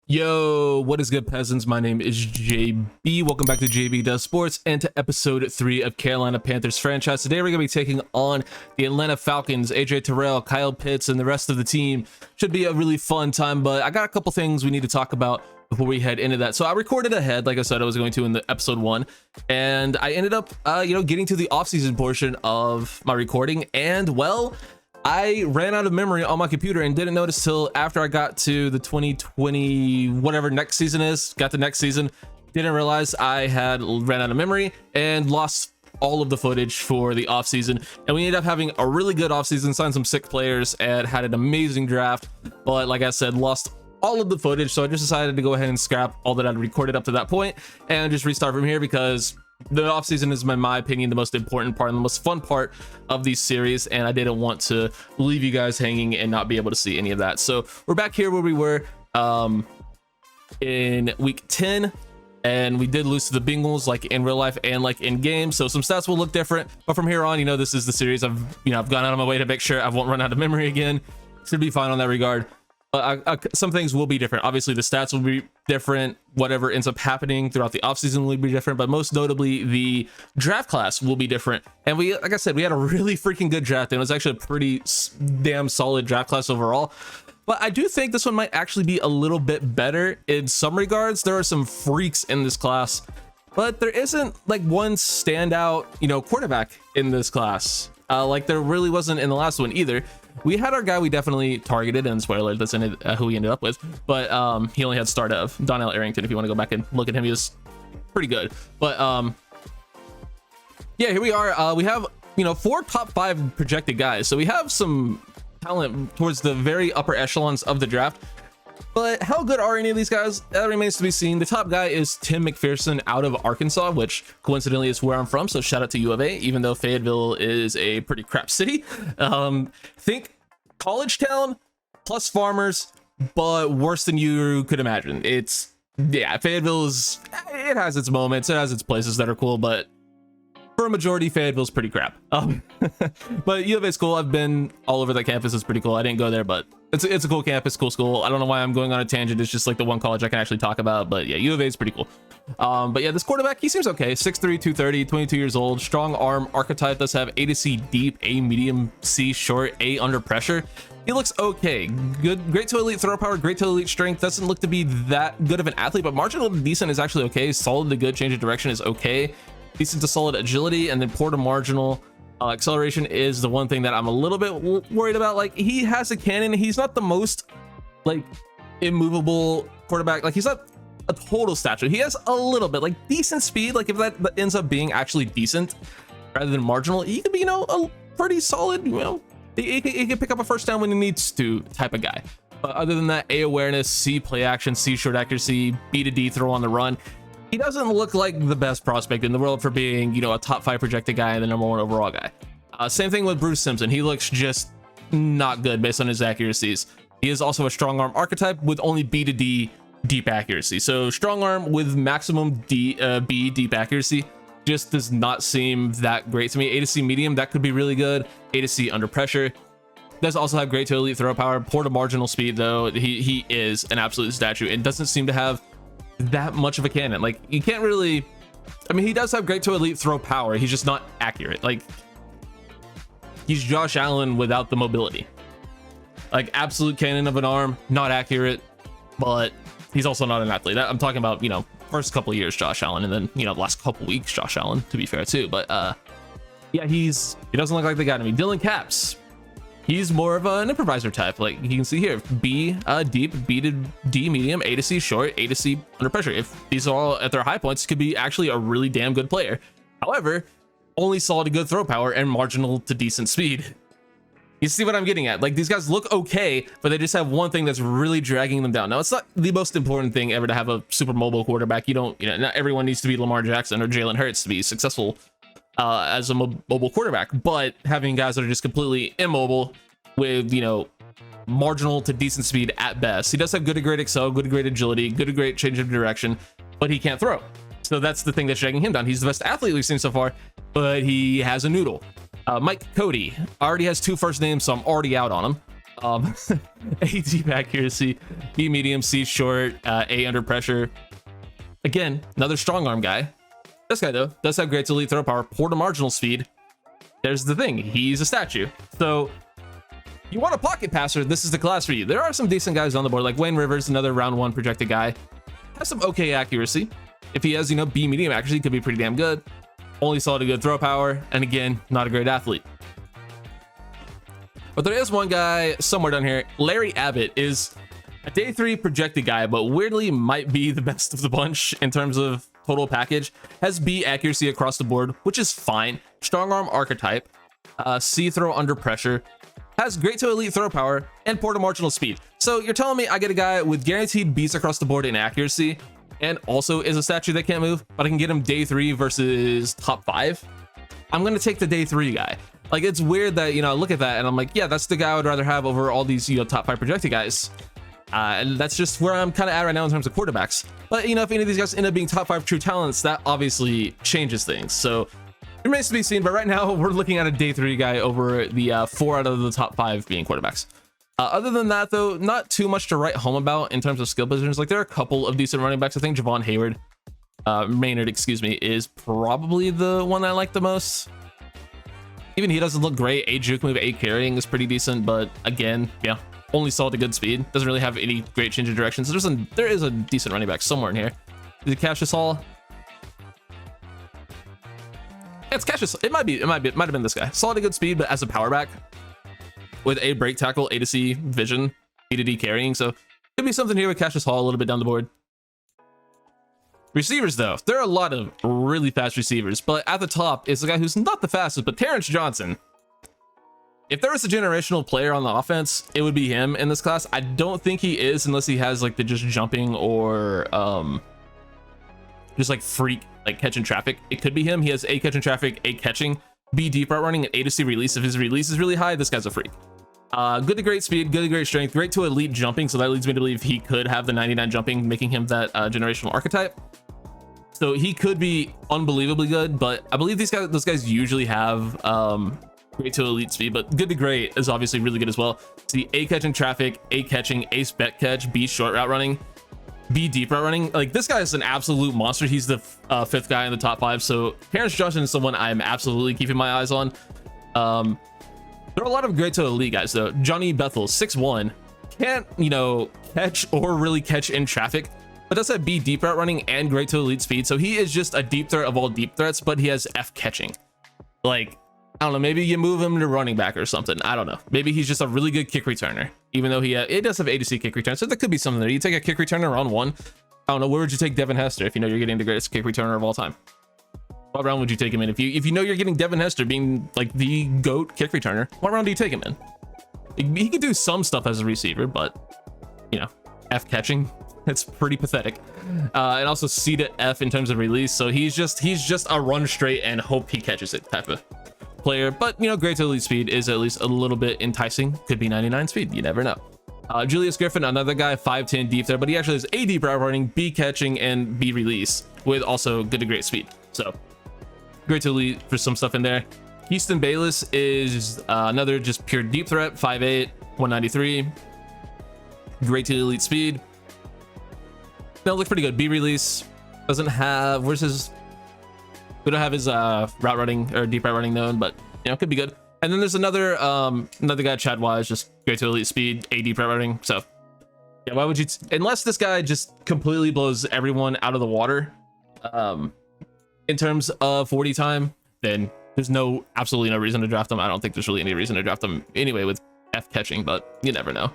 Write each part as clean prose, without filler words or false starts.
Yo, what is good, peasants? My name is JB. Welcome back to JB Does Sports and to episode 3 of Carolina Panthers Franchise. Today we're going to be taking on the Atlanta Falcons. AJ Terrell, Kyle Pitts, and the rest of the team. Should be a really fun time, but I got a couple things we need to talk about before we head into that. So I recorded ahead, like I said I was going to in the episode 1, and I ended up, getting to the offseason portion of my recording, and well, I ran out of memory on my computer and didn't notice till after I got to the 2020, whatever next season is, got the next season, didn't realize I had ran out of memory and lost all of the footage for the offseason. And we ended up having a really good offseason, signed some sick players, and had an amazing draft. But like I said, lost all of the footage. So I just decided to go ahead and scrap all that I'd recorded up to that point and just restart from here, because the offseason is, in my opinion, the most important part and the most fun part of these series, and I didn't want to leave you guys hanging and not be able to see any of that. So we're back here where we were in week 10, and we did lose to the Bengals, like in real life and like in game, so some stats will look different, but from here on, this is the series I've gone out of my way to make sure I won't run out of memory again. Should be fine on that regard. Some things will be different. Obviously the stats will be different, whatever ends up happening throughout the offseason will be different, but most notably the draft class will be different. And we, like I said, we had a really freaking good draft, and it was actually a pretty damn solid draft class overall. But I do think this one might actually be a little bit better in some regards. There are some freaks in this class, but there isn't like one standout quarterback in this class, like there really wasn't in the last one either. We had our guy we definitely targeted, and spoiler alert, that's in it, who we ended up with, but he only had start of Donnell Arrington. If you want to go back and look at him, he was pretty good. But yeah, here we are. We have 4 top 5 projected guys, so we have some talent towards the very upper echelons of the draft. But how good are any of these guys? That remains to be seen. The top guy is Tim McPherson out of Arkansas, which coincidentally is where I'm from. So shout out to U of A, even though Fayetteville is a pretty crap city. Think college town plus farmers, but worse than you could imagine. Fayetteville it has its moments, it has its places that are cool, but for a majority, Fayetteville's pretty crap. But U of A's cool. I've been all over that campus. It's pretty cool. I didn't go there, but it's a cool campus, cool school. I don't know why I'm going on a tangent. It's just like the one college I can actually talk about. But yeah, U of A is pretty cool. But yeah, this quarterback, he seems okay. 6'3", 230, 22 years old. Strong arm archetype. Does have A to C deep, A medium, C short, A under pressure. He looks okay. Good, great to elite throw power, great to elite strength. Doesn't look to be that good of an athlete, but marginal to decent is actually okay. Solid to good, change of direction is okay. Decent to solid agility, and then poor to marginal acceleration is the one thing that I'm a little bit worried about. Like, he has a cannon. He's not the most like immovable quarterback. Like, he's not a total statue. He has a little bit like decent speed. Like, if that ends up being actually decent rather than marginal, he could be a pretty solid. He can pick up a first down when he needs to type of guy. But other than that, A awareness, C play action, C short accuracy, B to D throw on the run. He doesn't look like the best prospect in the world for being, a top 5 projected guy and the number 1 overall guy. Same thing with Bruce Simpson. He looks just not good based on his accuracies. He is also a strong arm archetype with only B to D deep accuracy. So strong arm with maximum B deep accuracy just does not seem that great to me. A to C medium, that could be really good. A to C under pressure. Does also have great to elite throw power. Poor to marginal speed, though. He is an absolute statue and doesn't seem to have that much of a cannon. Like, you can't really, he does have great to elite throw power. He's just not accurate. Like, he's Josh Allen without the mobility. Like, absolute cannon of an arm, not accurate, but he's also not an athlete. I'm talking about, first couple of years Josh Allen, and then, the last couple weeks Josh Allen, to be fair too. But yeah, he doesn't look like the guy to me. Dylan Capps, he's more of an improviser type. Like you can see here, B deep, B to D medium, A to C short, A to C under pressure. If these are all at their high points, could be actually a really damn good player. However, only solid to good throw power and marginal to decent speed. You see what I'm getting at? Like, these guys look okay, but they just have one thing that's really dragging them down. Now, it's not the most important thing ever to have a super mobile quarterback. Not everyone needs to be Lamar Jackson or Jalen Hurts to be successful as a mobile quarterback, but having guys that are just completely immobile with marginal to decent speed at best. He does have good to great excel, good to great agility, good to great change of direction, but he can't throw. So that's the thing that's dragging him down. He's the best athlete we've seen so far, but he has a noodle. Mike Cody already has 2 first names, so I'm already out on him. A deep accuracy, B medium, C short, A under pressure. Again, another strong arm guy. This guy though does have great elite throw power, poor to marginal speed. There's the thing, he's a statue. So you want a pocket passer, this is the class for you. There are some decent guys on the board, like Wayne Rivers, another round 1 projected guy. Has some okay accuracy. If he has, you know, B medium accuracy, could be pretty damn good. Only solid a good throw power, and again, not a great athlete. But there is one guy somewhere down here. Larry Abbott is a day 3 projected guy, but weirdly might be the best of the bunch in terms of total package. Has B accuracy across the board, which is fine. Strong arm archetype, C throw under pressure, has great to elite throw power, and poor to marginal speed. So you're telling me I get a guy with guaranteed Bs across the board in accuracy, and also is a statue that can't move, but I can get him day 3 versus top 5? I'm gonna take the day 3 guy. Like, it's weird that, you know, I look at that and I'm like, yeah, that's the guy I would rather have over all these, you know, top 5 projected guys. And that's just where I'm kind of at right now in terms of quarterbacks. But, you know, if any of these guys end up being top 5 true talents, that obviously changes things. So it remains to be seen. But right now, we're looking at a day 3 guy over the 4 out of the top 5 being quarterbacks. Other than that, though, not too much to write home about in terms of skill positions. Like, there are a couple of decent running backs. I think Javon Maynard, excuse me, is probably the one I like the most. Even he doesn't look great. A juke move, A carrying is pretty decent, but again, yeah, only solid to good speed. Doesn't really have any great change of directions. There is a decent running back somewhere in here. Is it Cassius Hall? It's Cassius. It might have been this guy. Solid to good speed, but as a power back with A break tackle, A to C vision, B to D carrying. So could be something here with Cassius Hall a little bit down the board. Receivers, though, there are a lot of really fast receivers, but at the top is the guy who's not the fastest, but Terrence Johnson. If there was a generational player on the offense, it would be him in this class. I don't think he is, unless he has like the just jumping or just like freak, like catching traffic. It could be him. He has A catching traffic, A catching, B deep route running, and A to C release. If his release is really high, this guy's a freak. Good to great speed, good to great strength, great to elite jumping. So that leads me to believe he could have the 99 jumping, making him that generational archetype. So he could be unbelievably good, but I believe those guys usually have great to elite speed, but good to great is obviously really good as well. See, A catching traffic, A catching, A spec catch, B short route running, B deep route running. Like, this guy is an absolute monster. He's the 5th guy in the top 5. So Terrence Johnson is someone I'm absolutely keeping my eyes on. There are a lot of great to elite guys though. Johnny Bethel, 6'1", can't, you know, catch or really catch in traffic, but does have B deep route running and great to elite speed. So he is just a deep threat of all deep threats, but he has F catching. Like, I don't know, maybe you move him to running back or something. I don't know. Maybe he's just a really good kick returner, even though it does have A to C kick return. So there could be something there. You take a kick returner round 1. I don't know, where would you take Devin Hester if you know you're getting the greatest kick returner of all time? What round would you take him in? If you know you're getting Devin Hester being like the GOAT kick returner, what round do you take him in? He could do some stuff as a receiver, but, you know, F catching, it's pretty pathetic. And also C to F in terms of release. So he's just a run straight and hope he catches it type of player. But, you know, great to elite speed is at least a little bit enticing. Could be 99 speed. You never know. Julius Griffin, another guy, 5'10" deep there, but he actually has A deep route running, B catching, and B release with also good to great speed. So great to elite for some stuff in there. Houston Bayless is another just pure deep threat, 5'8", 193. Great to elite speed. That looks pretty good. B release doesn't have, we don't have his route running or deep route running known, but, you know, could be good. And then there's another guy, Chad Wise, just great to elite speed, A deep route running. So yeah, why would you, unless this guy just completely blows everyone out of the water in terms of 40 time, then there's absolutely no reason to draft him. I don't think there's really any reason to draft him anyway with F catching, but you never know.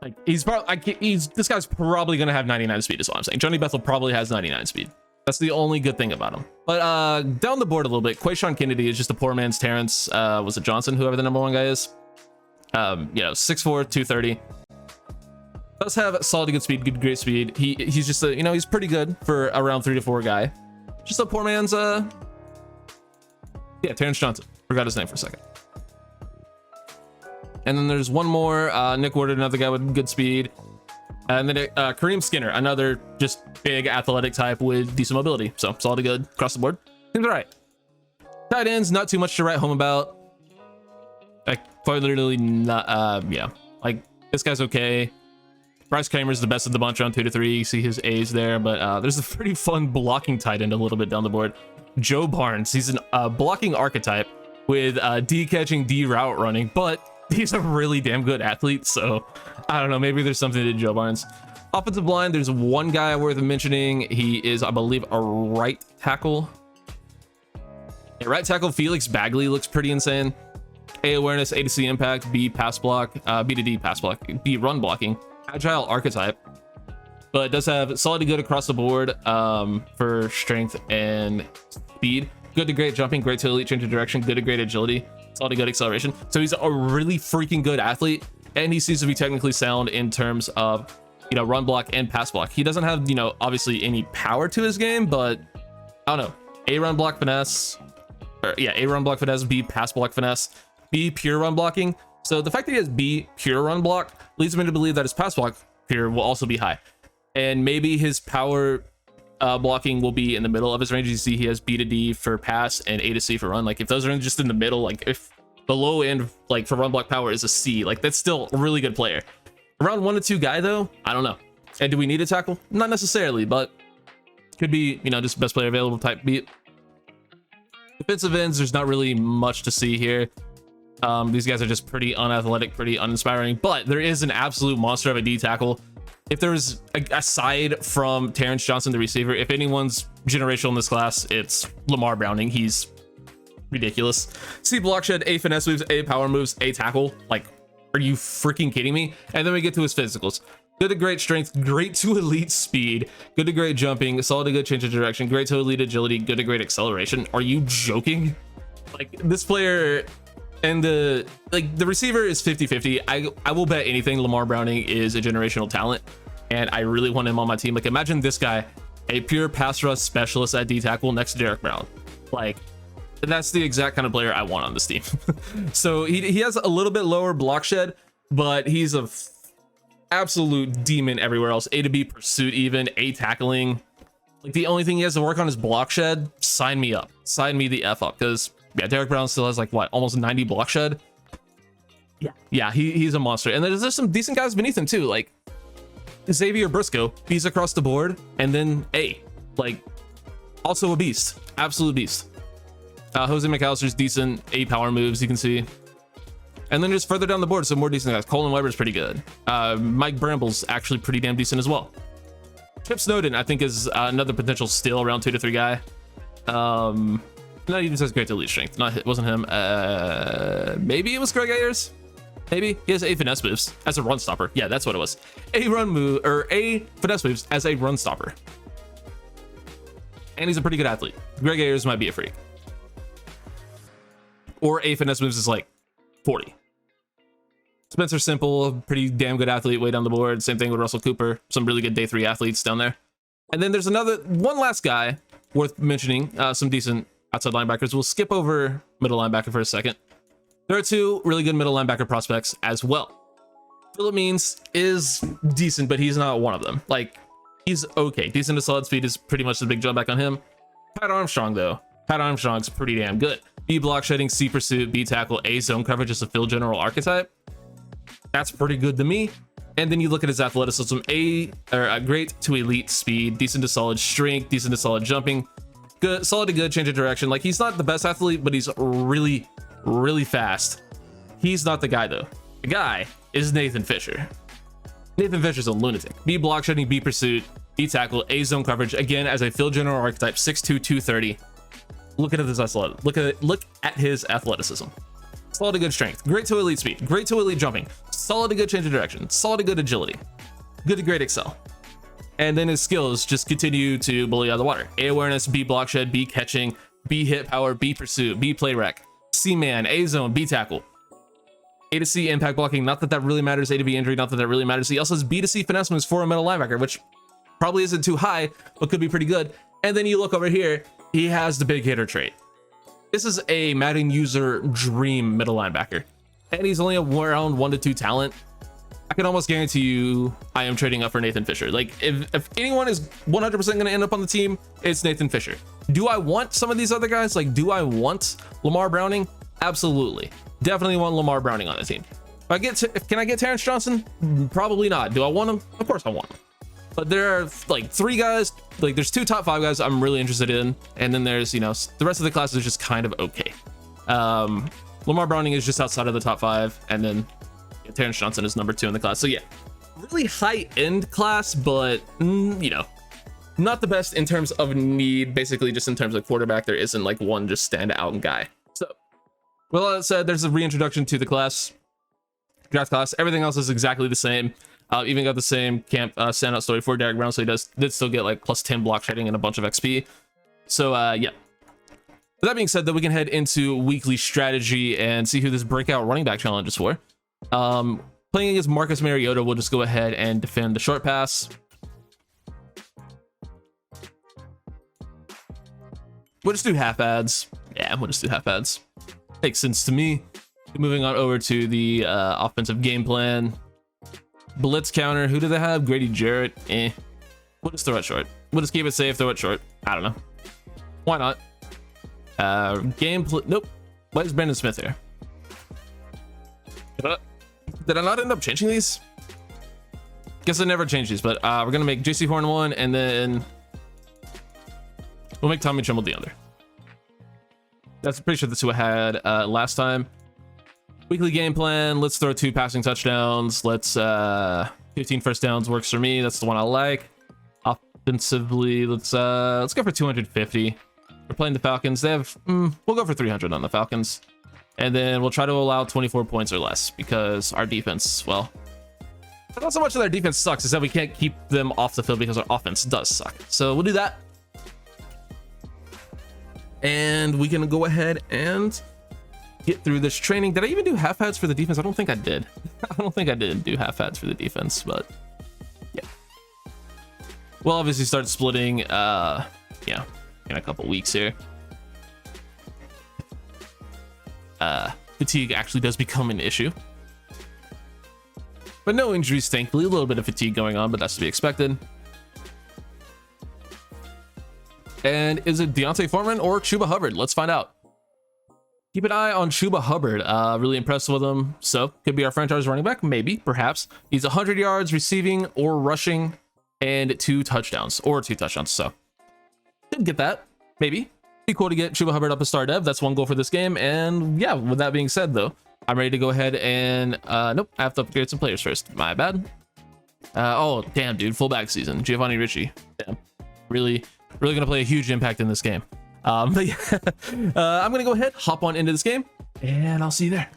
Like, this guy's probably gonna have 99 speed is all I'm saying. Johnny Bethel probably has 99 speed. That's the only good thing about him. But down the board a little bit, Quayshawn Kennedy is just a poor man's Terrence. Was it Johnson, whoever the number 1 guy is? You know, 6'4", 230. Does have solid good speed, good great speed. He's just a, you know, he's pretty good for a round 3 to 4 guy. Just a poor man's yeah, Terrence Johnson. Forgot his name for a second. And then there's one more, Nick Ward, another guy with good speed. And then Kareem Skinner, another just big athletic type with decent mobility. So solid to good across the board. Seems all right. Tight ends, not too much to write home about. Like, quite literally not. Yeah, like this guy's okay. Bryce Kramer's the best of the bunch around 2 to 3. You see his A's there, but there's a pretty fun blocking tight end a little bit down the board. Joe Barnes. He's a blocking archetype with D catching, D route running, but he's a really damn good athlete. So I don't know, maybe there's something to Joe Barnes. Offensive line, there's one guy worth mentioning. He is, I believe, a right tackle. Yeah, right tackle Felix Bagley looks pretty insane. A awareness, A to C impact, B pass block, B to D pass block, B run blocking. Agile archetype, but does have solid to good across the board for strength and speed. Good to great jumping, great to elite change of direction, good to great agility, solid to good acceleration. So he's a really freaking good athlete, and he seems to be technically sound in terms of, you know, run block and pass block. He doesn't have, you know, obviously any power to his game, but I don't know. A run block finesse, or yeah, A run block finesse, B pass block finesse, B pure run blocking. So the fact that he has B pure run block leads me to believe that his pass block pure will also be high, and maybe his power blocking will be in the middle of his range. You see he has B to D for pass and A to C for run. Like if those are just in the middle, like if the low end like for run block power is a C, like that's still a really good player. Around 1 to 2 guy though, I don't know. And do we need a tackle? Not necessarily, but could be, you know, just best player available type beat. Defensive ends, there's not really much to see here. These guys are just pretty unathletic, pretty uninspiring, but there is an absolute monster of a D tackle. If there's aside from Terrence Johnson, the receiver, if anyone's generational in this class, it's Lamar Browning. He's ridiculous. C block shed, A finesse moves, A power moves, A tackle. Like, are you freaking kidding me? And then we get to his physicals. Good to great strength, great to elite speed, good to great jumping, solid to good change of direction, great to elite agility, good to great acceleration. Are you joking? Like this player. And the receiver is 50-50. I will bet anything Lamar Browning is a generational talent, and I really want him on my team. Like imagine this guy, a pure pass rush specialist at D tackle next to Derrick Brown. Like that's the exact kind of player I want on this team. So he has a little bit lower block shed, but he's a absolute demon everywhere else. A to B pursuit, even A tackling. Like the only thing he has to work on is block shed. Sign me up. Sign me the F up, because yeah, Derrick Brown still has like what, almost 90 block shed. Yeah, he's a monster. And there's some decent guys beneath him too, like Xavier Briscoe, B's across the board, and then A, like also a beast, absolute beast. Jose McAllister's decent, A power moves, you can see. And then just further down the board, some more decent guys. Colin Weber's pretty good. Mike Bramble's actually pretty damn decent as well. Chip Snowden, I think, is another potential steal around 2 to 3 guy. No, he just has great elite strength. Not, it wasn't him. Maybe it was Greg Ayers. Maybe he has A finesse moves as a run stopper. Yeah, that's what it was. A run move, or A finesse moves as a run stopper. And he's a pretty good athlete. Greg Ayers might be a freak. Or A finesse moves is like 40. Spencer Simple, pretty damn good athlete way down the board. Same thing with Russell Cooper. Some really good day 3 athletes down there. And then there's one last guy worth mentioning. Some decent outside linebackers. We'll skip over middle linebacker for a second. There are 2 really good middle linebacker prospects as well. Philip Means is decent, but he's not one of them. Like, he's okay. Decent to solid speed is pretty much the big jump back on him. Pat Armstrong, though. Pat Armstrong's pretty damn good. B block shedding, C pursuit, B tackle, A zone coverage is a field general archetype. That's pretty good to me. And then you look at his athleticism, a great to elite speed, decent to solid strength, decent to solid jumping, good, solid to good change of direction. Like he's not the best athlete, but he's really, really fast. He's not the guy though. The guy is Nathan Fisher. Nathan Fisher's a lunatic. B block shedding, B pursuit, B tackle, A zone coverage, again as a field general archetype, 6'2", 230. Look at his look at his athleticism. Solid to good strength, great to elite speed, great to elite jumping, solid to good change of direction, solid to good agility, good to great excel. And then his skills just continue to bully out of the water. A awareness, B block shed, B catching, B hit power, B pursuit, B play rec, C man, A zone, B tackle, A to C impact blocking. Not that that really matters. A to B injury. Not that that really matters. He also has B to C finesse moves for a middle linebacker, which probably isn't too high, but could be pretty good. And then you look over here, he has the big hitter trait. This is a Madden user dream middle linebacker, and he's only around 1 to 2 talent. I can almost guarantee you I am trading up for Nathan Fisher. Like if anyone is 100% going to end up on the team, it's Nathan Fisher. Do I want some of these other guys? Like, do I want Lamar Browning? Absolutely. Definitely want Lamar Browning on the team. If I get can I get Terrence Johnson? Probably not. Do I want him? Of course I want him. But there are like 3 guys, like there's 2 top 5 guys I'm really interested in, and then there's, you know, the rest of the class is just kind of okay. Lamar Browning is just outside of the top 5, and then Terrence Johnson is number 2 in the class. So yeah, really high end class, but you know, not the best in terms of need. Basically, just in terms of quarterback, there isn't like one just stand out guy. So, with all that said, there's a reintroduction to the class, draft class. Everything else is exactly the same. Even got the same camp standout story for Derek Brown, so he did still get like plus 10 block shedding and a bunch of XP. So yeah. With that being said, though, we can head into weekly strategy and see who this breakout running back challenge is for. Playing against Marcus Mariota, we'll just go ahead and defend the short pass. We'll just do half ads. Yeah, we'll just do half ads. Makes sense to me. Moving on over to the offensive game plan. Blitz counter. Who do they have? Grady Jarrett. We'll just throw it short. We'll just keep it safe. Throw it short. I don't know. Why not? Nope. Why is Brandon Smith here? Did I not end up changing these? Guess I never changed these, but we're gonna make JC Horn 1, and then we'll make Tommy Tremble the other. That's pretty sure that's who I had last time. Weekly game plan. Let's throw 2 passing touchdowns. Let's 15 first downs works for me. That's the one I like. Offensively, let's go for 250. We're playing the Falcons. They have we'll go for 300 on the Falcons, and then we'll try to allow 24 points or less because our defense, well, not so much that our defense sucks, is that we can't keep them off the field because our offense does suck. So we'll do that, and we can go ahead and get through this training. Did I even do half ads for the defense? I don't think I did. I don't think I did do half ads for the defense, but yeah. We'll obviously start splitting, yeah, in a couple weeks here. Fatigue actually does become an issue, but no injuries, thankfully. A little bit of fatigue going on, but that's to be expected. And is it Deontay Foreman or Chuba Hubbard? Let's find out. Keep an eye on Chuba Hubbard. Really impressed with him. So could be our franchise running back, maybe, perhaps. He's 100 yards receiving or rushing and 2 touchdowns, So didn't get that. Maybe be cool to get Chuba Hubbard up a star dev. That's 1 goal for this game. And yeah, with that being said, though, I'm ready to go ahead and nope, I have to upgrade some players first. My bad. Oh damn, dude, fullback season. Giovanni Ricci. Damn, really gonna play a huge impact in this game. But yeah, I'm gonna go ahead, hop on into this game, and I'll see you there.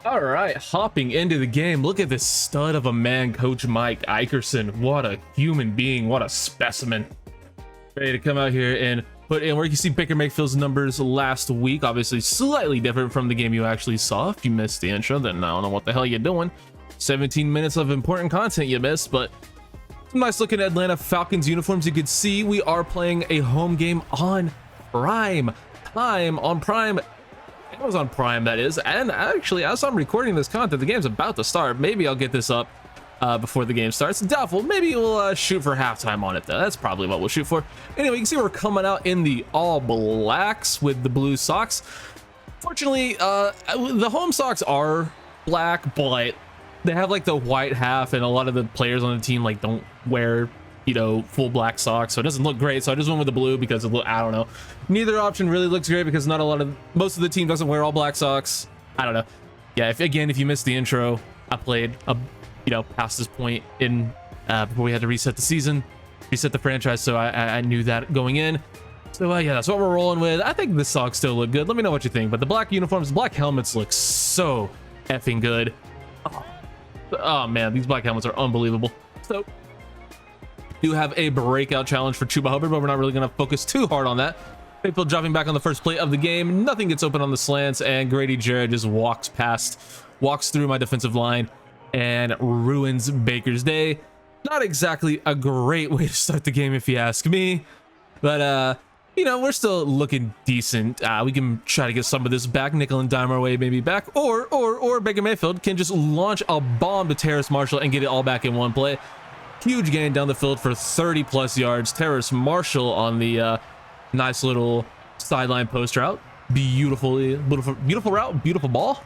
All right, hopping into the game. Look at this stud of a man, Coach Mike Ikerson. What a human being, what a specimen. Ready to come out here and put in where you can see Baker Mayfield's numbers last week. Obviously slightly different from the game you actually saw. If you missed the intro, then I don't know what the hell you're doing. 17 minutes of important content you missed, but nice looking Atlanta Falcons uniforms. You can see we are playing a home game on Prime time, on Prime, Amazon Prime, that is. And actually, as I'm recording this content, the game's about to start. Maybe I'll get this up before the game starts. Doubtful. Maybe we'll shoot for halftime on it, though. That's probably what we'll shoot for. Anyway, you can see we're coming out in the all blacks with the blue socks. Fortunately, the home socks are black, but they have like the white half, and a lot of the players on the team like don't wear, you know, full black socks, so it doesn't look great. So I just went with the blue because I don't know. Neither option really looks great because most of the team doesn't wear all black socks. I don't know. Yeah, if you missed the intro, I played past this point in before we had to reset the season, reset the franchise, so I knew that going in. So yeah, that's what we're rolling with. I think the socks still look good. Let me know what you think. But the black uniforms, black helmets look so effing good. Oh man, these black helmets are unbelievable. So do have a breakout challenge for Chuba Hubbard, but we're not really going to focus too hard on that. Mayfield dropping back on the first play of the game. Nothing gets open on the slants, and Grady Jarrett just walks through my defensive line and ruins Baker's day. Not exactly a great way to start the game, if you ask me, but we're still looking decent. We can try to get some of this back. Nickel and dime our way maybe back, or Baker Mayfield can just launch a bomb to Terrace Marshall and get it all back in one play. Huge gain down the field for 30 plus yards. Terrace Marshall on the nice little Sideline post route. Beautiful route, beautiful ball.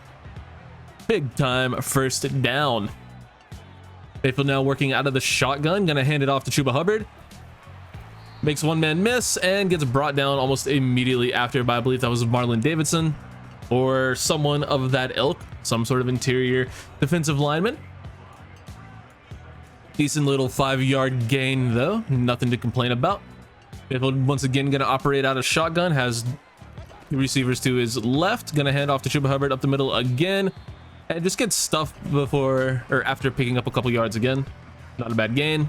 Big time first down. Mayfield now working out of the shotgun, gonna hand it off to Chuba Hubbard. Makes one man miss and gets brought down almost immediately after by, I believe that was Marlon Davidson or someone of that ilk, some sort of interior defensive lineman. Decent little 5-yard gain though, nothing to complain about. Mayfield once again gonna operate out of shotgun, has receivers to his left, gonna hand off to Chuba Hubbard up the middle again, and just gets stuffed before or after picking up a couple yards again. Not a bad gain.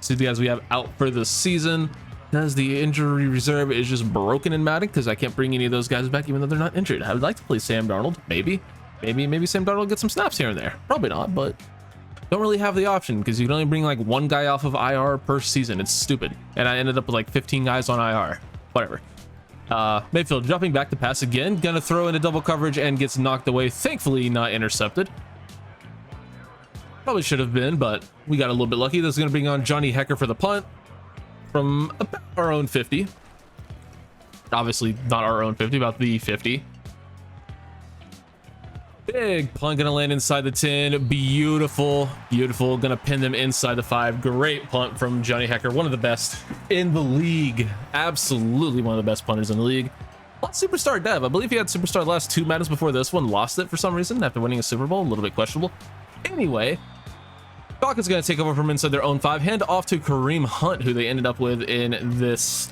See the guys we have out for the season, as the injury reserve is just broken in Madden because I can't bring any of those guys back even though they're not injured. I would like to play Sam Darnold, maybe Sam Darnold will get some snaps here and there. Probably not, but don't really have the option because you can only bring like one guy off of IR per season. It's stupid, and I ended up with like 15 guys on IR. Whatever. Mayfield dropping back to pass again, gonna throw into double coverage and gets knocked away. Thankfully not intercepted. Probably should have been, but we got a little bit lucky. This is gonna bring on Johnny Hecker for the punt from about our own 50. Obviously not our own 50, about the 50. Big punt, gonna land inside the 10. Beautiful, beautiful. Gonna pin them inside the 5. Great punt from Johnny Hecker, one of the best in the league. Absolutely one of the best punters in the league. Not superstar dev. I believe he had superstar the last 2 Maddens before this one. Lost it for some reason after winning a Super Bowl. A little bit questionable. Anyway, Falcons gonna take over from inside their own 5. Hand off to Kareem Hunt, who they ended up with in this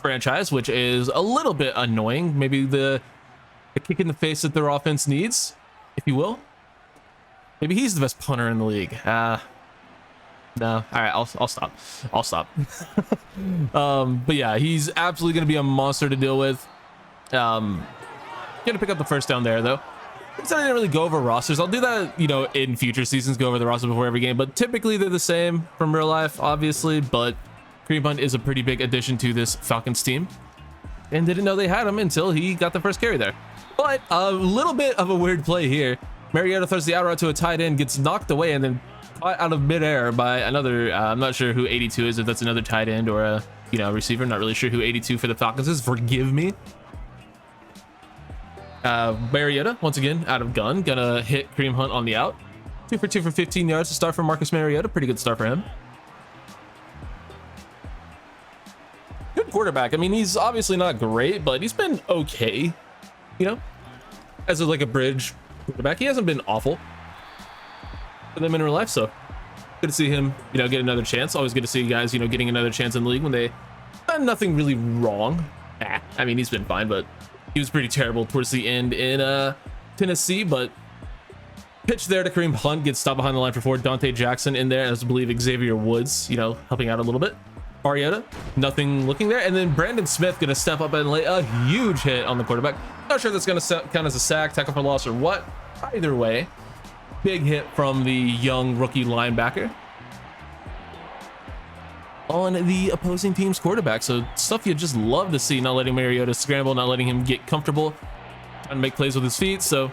franchise, which is a little bit annoying. Maybe the kick in the face that their offense needs, if you will. Maybe he's the best punter in the league. No. All right, I'll stop. But yeah, he's absolutely going to be a monster to deal with. Gonna pick up the first down there though. I didn't really go over rosters. I'll do that, you know, in future seasons, go over the roster before every game, but typically they're the same from real life, obviously. But Kareem Hunt is a pretty big addition to this Falcons team, and didn't know they had him until he got the first carry there. But a little bit of a weird play here. Mariota throws the out route to a tight end, gets knocked away, and then caught out of midair by another. I'm not sure who 82 is, if that's another tight end or a receiver. Not really sure who 82 for the Falcons is. Forgive me. Mariota once again out of gun, gonna hit Kareem Hunt on the out. 2 for 2 for 15 yards to start for Marcus Mariota. Pretty good start for him. Good quarterback. I mean, he's obviously not great, but he's been okay. You know, as like a bridge quarterback, he hasn't been awful for them in real life. So good to see him, get another chance. Always good to see guys, getting another chance in the league when they done nothing really wrong. I mean, he's been fine, but he was pretty terrible towards the end in Tennessee. But pitch there to Kareem Hunt, gets stopped behind the line for 4. Dante Jackson in there, as I believe Xavier Woods, helping out a little bit. Mariota, nothing looking there, and then Brandon Smith gonna step up and lay a huge hit on the quarterback. Not sure if that's gonna count as a sack, tackle for loss, or what. Either way, big hit from the young rookie linebacker on the opposing team's quarterback. So stuff you just love to see, not letting Mariota scramble, not letting him get comfortable, trying to make plays with his feet. So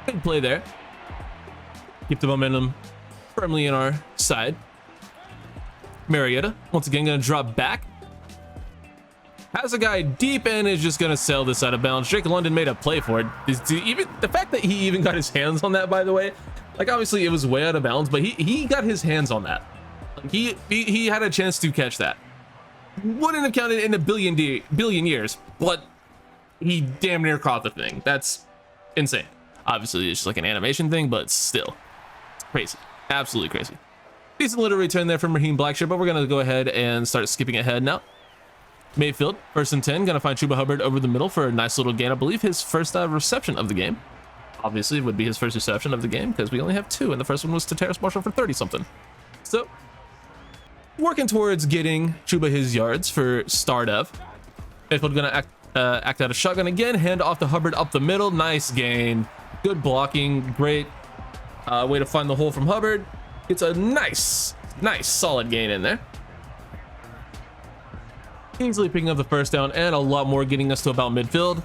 big play there. Keep the momentum firmly in our side. Mariota once again gonna drop back, has a guy deep and is just gonna sail this out of bounds. Drake London made a play for it. Even the fact that he even got his hands on that, by the way, like obviously it was way out of bounds, but he got his hands on that. Like he had a chance to catch that. Wouldn't have counted in a billion years, but he damn near caught the thing. That's insane. Obviously it's just like an animation thing, but still, it's crazy, absolutely crazy. Decent little return there from Raheem Blackshear, but we're going to go ahead and start skipping ahead now. Mayfield, 1st and 10, going to find Chuba Hubbard over the middle for a nice little gain. I believe his first reception of the game. Obviously, it would be his first reception of the game because we only have 2, and the first one was to Terrace Marshall for 30-something. So, working towards getting Chuba his yards for start of. Mayfield going to act out of shotgun again, hand off to Hubbard up the middle. Nice gain. Good blocking. Great way to find the hole from Hubbard. It's a nice solid gain in there. Easily picking up the first down and a lot more, getting us to about midfield.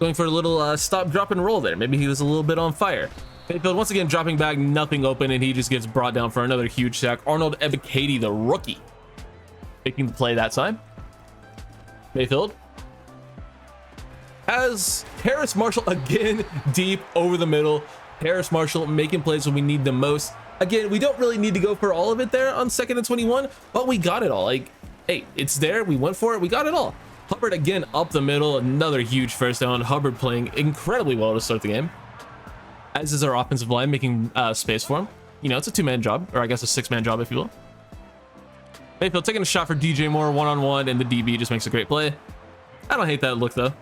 Going for a little stop, drop, and roll there. Maybe he was a little bit on fire. Mayfield once again dropping back, nothing open, and he just gets brought down for another huge sack. Arnold Ebiketie, the rookie, making the play that time. Mayfield has Harris Marshall again deep over the middle. Harris Marshall making plays when we need them most. Again, we don't really need to go for all of it there on 2nd and 21, but we got it all. Like, hey, it's there. We went for it. We got it all. Hubbard again up the middle. Another huge first down. Hubbard playing incredibly well to start the game, as is our offensive line making space for him. You know, it's a 2-man job, or I guess a 6-man job, if you will. Mayfield taking a shot for DJ Moore one-on-one, and the DB just makes a great play. I don't hate that look, though.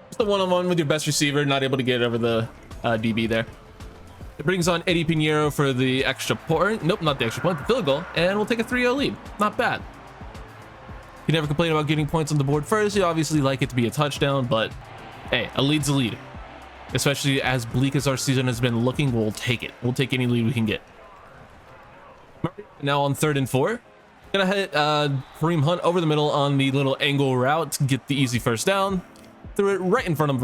Just a one-on-one with your best receiver, not able to get over the DB there. It brings on Eddie Pinheiro for the extra point. Nope, not the extra point, the field goal. And we'll take a 3-0 lead. Not bad. You never complain about getting points on the board first. You obviously like it to be a touchdown, but hey, a lead's a lead. Especially as bleak as our season has been looking, we'll take it. We'll take any lead we can get. Now on 3rd and 4. Gonna hit Kareem Hunt over the middle on the little angle route to get the easy first down. Threw it right in front of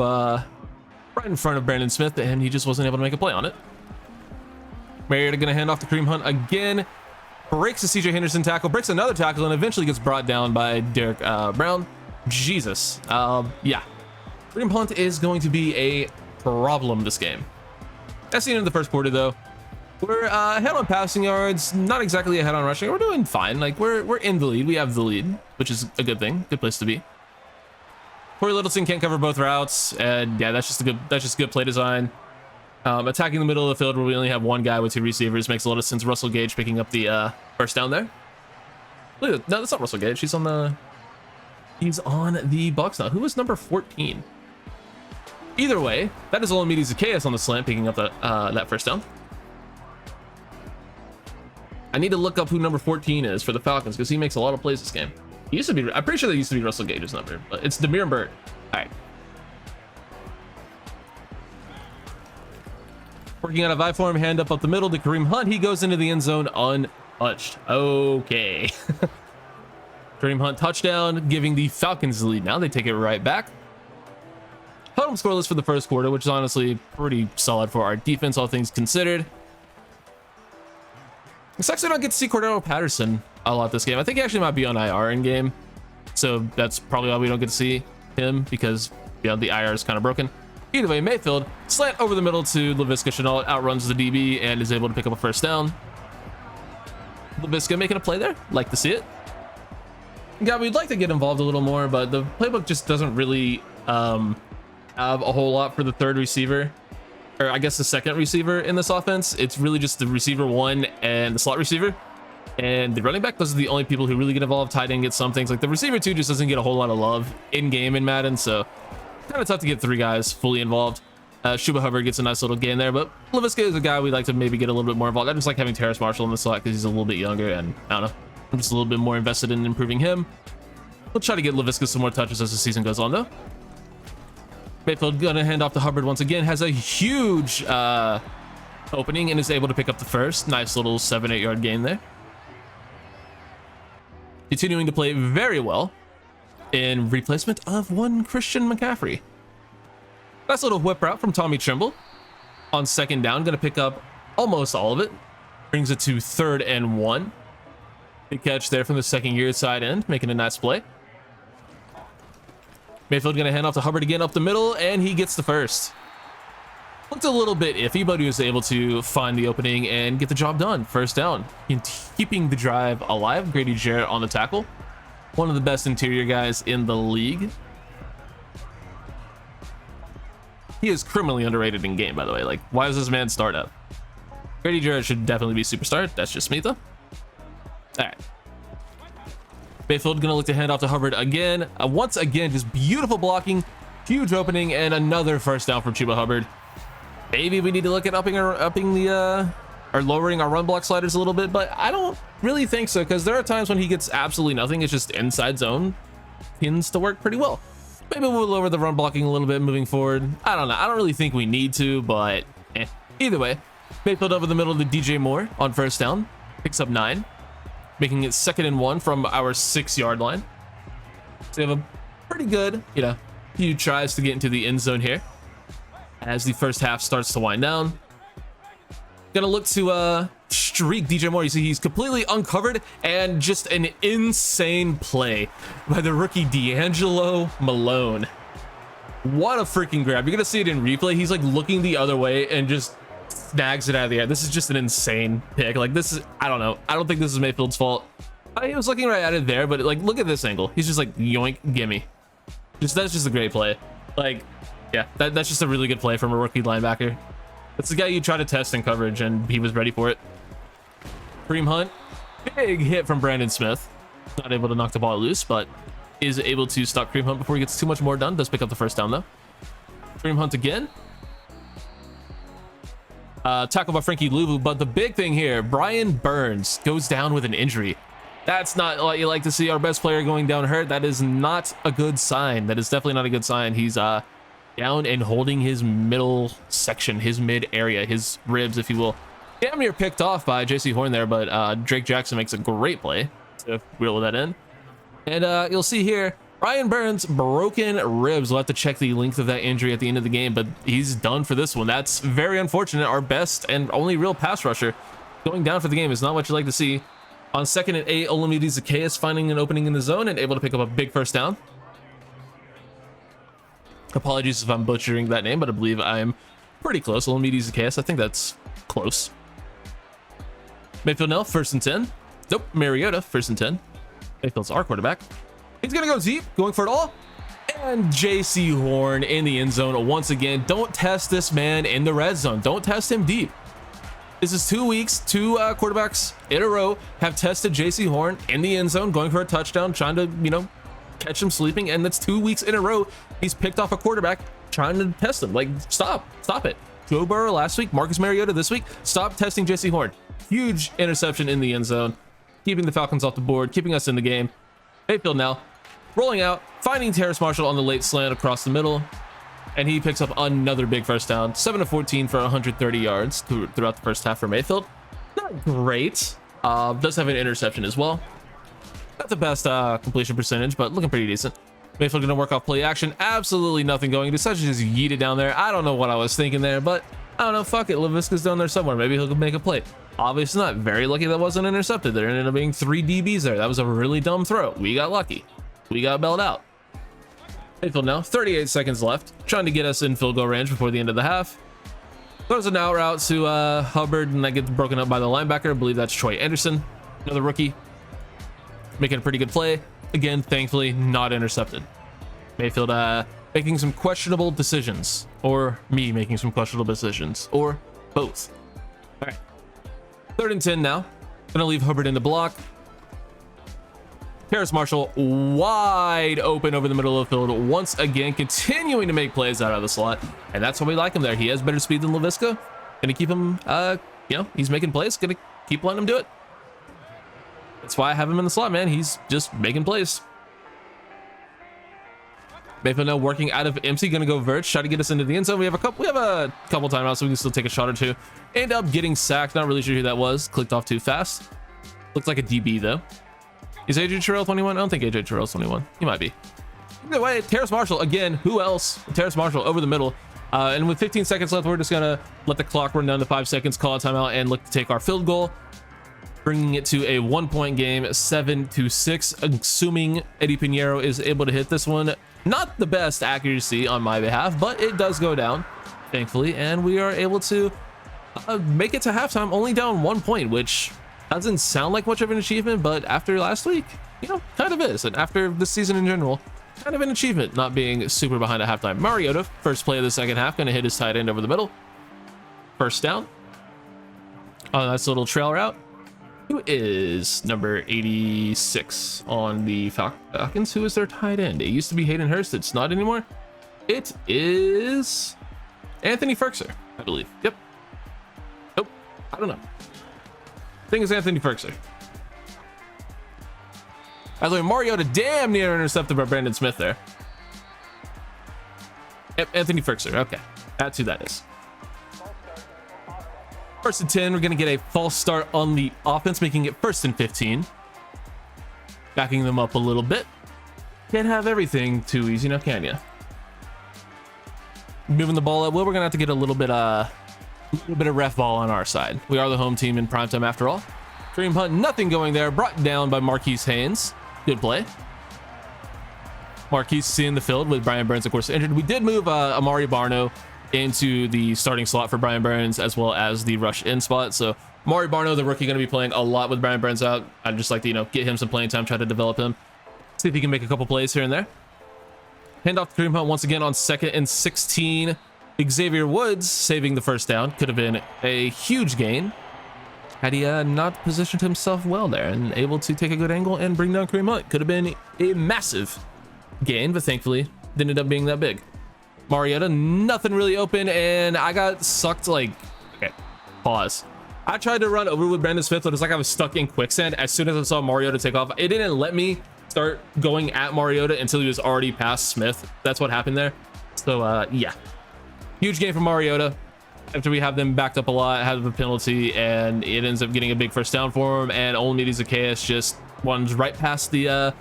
Brandon Smith, and he just wasn't able to make a play on it. Mariota gonna hand off to Kareem Hunt again. Breaks a CJ Henderson tackle, breaks another tackle, and eventually gets brought down by Derek Brown. Jesus. Yeah. Kareem Hunt is going to be a problem this game. That's the end of the first quarter, though. We're ahead on passing yards, not exactly ahead on rushing. We're doing fine. Like, we're in the lead. We have the lead, which is a good thing. Good place to be. Corey Littleton can't cover both routes, and yeah, that's just good play design. Attacking the middle of the field where we only have one guy with 2 receivers makes a lot of sense. Russell Gage picking up the first down there. Look at that. No, that's not Russell Gage. He's on the Bucks now. Who was number 14? Either way, that is Olumide Zaccheaus on the slant picking up that first down. I need to look up who number 14 is for the Falcons because he makes a lot of plays this game. He used to be, I'm pretty sure that used to be Russell Gage's number, but it's Demir Burt. All right. Working out of I form, hand up the middle to Kareem Hunt. He goes into the end zone untouched. Okay. Kareem Hunt touchdown, giving the Falcons the lead. Now they take it right back. Home scoreless for the first quarter, which is honestly pretty solid for our defense, all things considered. It's actually don't get to see Cordero Patterson a lot this game. I think he actually might be on IR in game, so that's probably why we don't get to see him, because the IR is kind of broken. Either way, Mayfield slant over the middle to Laviska Shenault, outruns the DB and is able to pick up a first down. Laviska making a play there. Like to see it. Yeah, we'd like to get involved a little more, but the playbook just doesn't really have a whole lot for the third receiver, or I guess the second receiver in this offense. It's really just the receiver 1 and the slot receiver, and the running back. Those are the only people who really get involved. Tight end gets some things. Like the receiver 2 just doesn't get a whole lot of love in game in Madden, so kind of tough to get 3 guys fully involved. Chuba Hubbard gets a nice little gain there, but Laviska is a guy we'd like to maybe get a little bit more involved. I just like having Terrace Marshall in the slot because he's a little bit younger, and I don't know, I'm just a little bit more invested in improving him. We'll try to get Laviska some more touches as the season goes on, though. Mayfield gonna hand off to Hubbard once again. Has a huge opening and is able to pick up the first. Nice little 7-8 yard gain there. Continuing to play very well in replacement of one Christian McCaffrey. Nice little whip route from Tommy Trimble on 2nd down. Gonna pick up almost all of it. Brings it to 3rd and 1. Big catch there from the 2nd-year side end, making a nice play. Mayfield gonna hand off to Hubbard again up the middle, and he gets the first. Looked a little bit iffy, but he was able to find the opening and get the job done. First down. Keeping the drive alive. Grady Jarrett on the tackle. One of the best interior guys in the league. He is criminally underrated in game, by the way. Like, why does this man start up? Grady Jarrett should definitely be superstar. That's just me, though. All right. Mayfield gonna look to hand off to Hubbard again. Once again, just beautiful blocking, huge opening, and another first down from Chuba Hubbard. Maybe we need to look at upping the or lowering our run block sliders a little bit, but I don't really think so, because there are times when he gets absolutely nothing. It's just inside zone tends to work pretty well. Maybe we'll lower the run blocking a little bit moving forward. I don't know. I don't really think we need to, but either way, Mayfield over the middle to DJ Moore on first down, picks up 9. Making it 2nd and 1 from our 6-yard line. So we have a pretty good, few tries to get into the end zone here as the first half starts to wind down. Gonna look to streak DJ Moore. You see he's completely uncovered, and just an insane play by the rookie D'Angelo Malone. What a freaking grab. You're gonna see it in replay. He's like looking the other way and just snags it out of the air. This is just an insane pick. Like, this is, I don't know, I don't think this is Mayfield's fault. He was looking right at it there, but like, look at this angle. He's just like, yoink, gimme. That's just a great play. Like, yeah, that's just a really good play from a rookie linebacker. That's the guy you try to test in coverage, and he was ready for it. Kareem Hunt, big hit from Brandon Smith. Not able to knock the ball loose, but is able to stop Kareem Hunt before he gets too much more done. Does pick up the first down though. Kareem Hunt again. Tackle by Frankie Louvu, but the big thing here, Brian Burns goes down with an injury. That's not what you like to see, our best player going down hurt. That is not a good sign. That is definitely not a good sign. He's down and holding his middle section, his mid area, his ribs, if you will. Damn near picked off by JC Horn there, but Drake Jackson makes a great play to wheel that in. And you'll see here, Brian Burns, broken ribs. We'll have to check the length of that injury at the end of the game, but he's done for this one. That's very unfortunate. Our best and only real pass rusher going down for the game is not what you like to see. On 2nd and 8, Olamide Zacchaeus finding an opening in the zone and able to pick up a big first down. Apologies if I'm butchering that name, but I believe I'm pretty close. Olamide Zacchaeus, I think that's close. Mayfield now, 1st and 10. Nope, Mariota, 1st and 10. Mayfield's our quarterback. He's gonna go deep, going for it all. And JC Horn in the end zone once again. Don't test this man in the red zone. Don't test him deep. This is 2 weeks, two quarterbacks in a row have tested JC Horn in the end zone, going for a touchdown, trying to, you know, catch him sleeping. And that's 2 weeks in a row he's picked off a quarterback trying to test him. Like, stop it. Joe Burrow last week, Marcus Mariota this week. Stop testing JC Horn. Huge interception in the end zone, keeping the Falcons off the board, keeping us in the game. Mayfield now rolling out, finding Terrace Marshall on the late slant across the middle, and he picks up another big first down. 7 of 14 for 130 yards throughout the first half for Mayfield. Not great. Does have an interception as well. Not the best completion percentage, but looking pretty decent. Mayfield gonna work off play action. Absolutely nothing going. Decided to just yeet it down there. I don't know what I was thinking there, but I don't know. Fuck it. Laviska's down there somewhere. Maybe he'll make a play. Obviously not. Very lucky that wasn't intercepted. There ended up being 3 DBs there. That was a really dumb throw. We got lucky. We got bailed out. Mayfield now, 38 seconds left, trying to get us in field goal range before the end of the half. Throws an out route to Hubbard, and that gets broken up by the linebacker. I believe that's Troy Anderson, another rookie, making a pretty good play. Again, thankfully not intercepted. Mayfield making some questionable decisions, or me making some questionable decisions, or both. All right, 3rd and 10 now. Gonna leave Hubbard in the block. Terrace Marshall wide open over the middle of the field once again, continuing to make plays out of the slot, and that's why we like him there. He has better speed than Laviska. Gonna keep him, you know, he's making plays. Gonna keep letting him do it. That's why I have him in the slot, man. He's just making plays. Mayfield now working out of MC, gonna go Verge, try to get us into the end zone. We have a couple timeouts, so we can still take a shot or two. End up getting sacked. Not really sure who that was. Clicked off too fast. Looks like a DB though. Is AJ Terrell 21? I don't think AJ Terrell's 21. He might be. Either way, Terrace Marshall again. Who else? Terrace Marshall over the middle. And with 15 seconds left, we're just gonna let the clock run down to 5 seconds, call a timeout, and look to take our field goal, bringing it to a 1-point game, 7-6. Assuming Eddie Pinheiro is able to hit this one. Not the best accuracy on my behalf, but it does go down, thankfully, and we are able to make it to halftime, only down 1 point, which doesn't sound like much of an achievement, but after last week, you know, kind of is. And after this season in general, kind of an achievement not being super behind at halftime. Mariota, first play of the second half, gonna hit his tight end over the middle. First down. Oh, nice little trail route. Who is number 86 on the Falcons? Who is their tight end? It used to be Hayden Hurst. It's not anymore. It is Anthony Ferkser, I believe. Yep. Nope. I don't know. I think it's Anthony Ferkser. By the way, Mariota damn near intercepted by Brandon Smith there. Yep, Anthony Ferkser. Okay, that's who that is. 1st and 10. We're gonna get a false start on the offense, making it 1st and 15. Backing them up a little bit. Can't have everything too easy now, can ya? Moving the ball up. Well, we're gonna have to get a little A little bit of ref ball on our side. We are the home team in primetime after all. Kareem Hunt, nothing going there. Brought down by Marquise Haynes. Good play. Marquise seeing the field with Brian Burns, of course, injured. We did move Amari Barno into the starting slot for Brian Burns, as well as the rush in spot. So Amari Barno, the rookie, going to be playing a lot with Brian Burns out. I'd just like to, get him some playing time, try to develop him. See if he can make a couple plays here and there. Hand off to Kareem Hunt once again on 2nd and 16. Xavier Woods saving the first down. Could have been a huge gain had he not positioned himself well there and able to take a good angle and bring down Kareem Hunt. Could have been a massive gain, but thankfully didn't end up being that big. Mariota, nothing really open, and I got sucked okay, pause. I tried to run over with Brandon Smith, but it's like I was stuck in quicksand. As soon as I saw Mariota take off, it didn't let me start going at Mariota until he was already past Smith. That's what happened there. So yeah, huge game for Mariota. After we have them backed up a lot, have a penalty, and it ends up getting a big first down for him, and Olamide Zacchaeus just runs right past the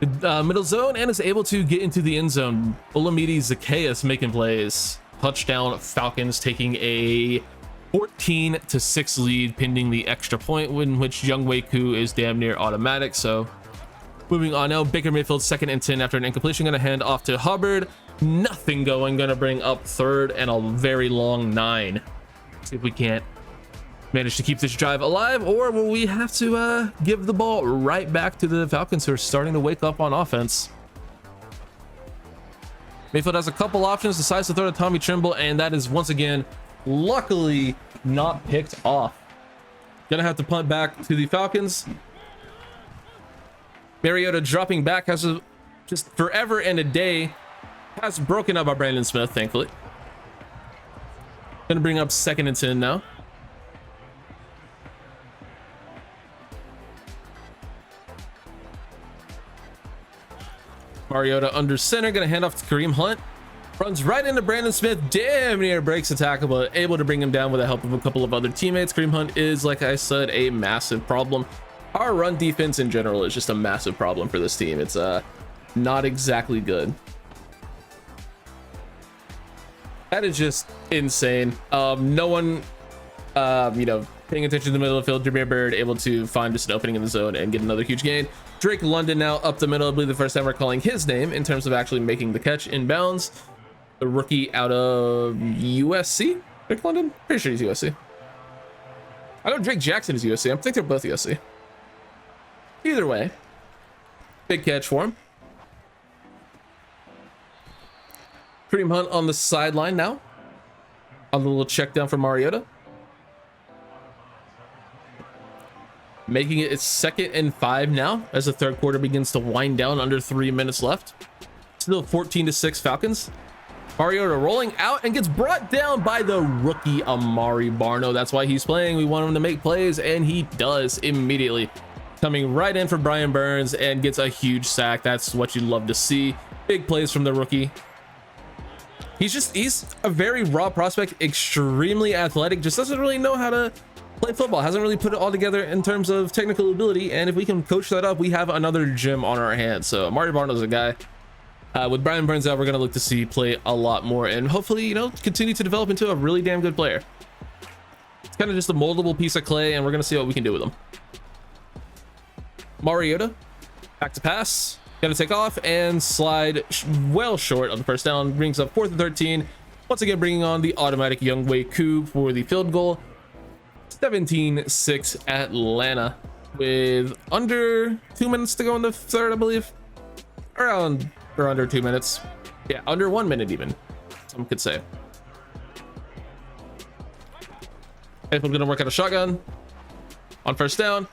middle zone and is able to get into the end zone. Olamide Zacchaeus making plays. Touchdown Falcons, taking a 14-6 lead pending the extra point, in which Younghoe Koo is damn near automatic. So moving on now, Baker Mayfield 2nd and 10 after an incompletion, going to hand off to Hubbard. Nothing going, going to bring up 3rd and a very long 9. See if we can't manage to keep this drive alive, or will we have to give the ball right back to the Falcons, who are starting to wake up on offense. Mayfield has a couple options, decides to throw to Tommy Trimble, and that is once again luckily not picked off. Gonna have to punt back to the Falcons. Mariota dropping back has just forever and a day. Has broken up by Brandon Smith, thankfully. Gonna bring up 2nd and 10 now. Mariota under center, gonna hand off to Kareem Hunt. Runs right into Brandon Smith, damn near breaks the tackle, but able to bring him down with the help of a couple of other teammates. Kareem Hunt is, like I said, a massive problem. Our run defense in general is just a massive problem for this team. It's not exactly good. That is just insane. No one, paying attention to the middle of the field. Jameer Baird able to find just an opening in the zone and get another huge gain. Drake London now up the middle. I believe the first time we're calling his name in terms of actually making the catch inbounds. The rookie out of USC. Drake London? Pretty sure he's USC. I know Drake Jackson is USC. I think they're both USC. Either way, big catch for him. Kareem Hunt on the sideline now. On the little check down for Mariota. Making it 2nd and 5 now as the 3rd quarter begins to wind down, under 3 minutes left. Still 14-6 Falcons. Mariota rolling out and gets brought down by the rookie Amari Barno. That's why he's playing. We want him to make plays, and he does immediately. Coming right in for Brian Burns and gets a huge sack. That's what you love to see. Big plays from the rookie. He's a very raw prospect, extremely athletic, just doesn't really know how to play football, hasn't really put it all together in terms of technical ability, and if we can coach that up, we have another gem on our hands. So Amari Barno's a guy. With Brian Burns out, we're going to look to see play a lot more and hopefully, continue to develop into a really damn good player. It's kind of just a moldable piece of clay, and we're going to see what we can do with him. Mariota, back to pass. Gonna take off and slide well short of the first down. Brings up 4th and 13. Once again, bringing on the automatic Younghoe Koo for the field goal. 17-6 Atlanta with under 2 minutes to go in the 3rd, I believe. Around or under 2 minutes. Yeah, under 1 minute even, some could say. Mayfield gonna work out a shotgun on first down.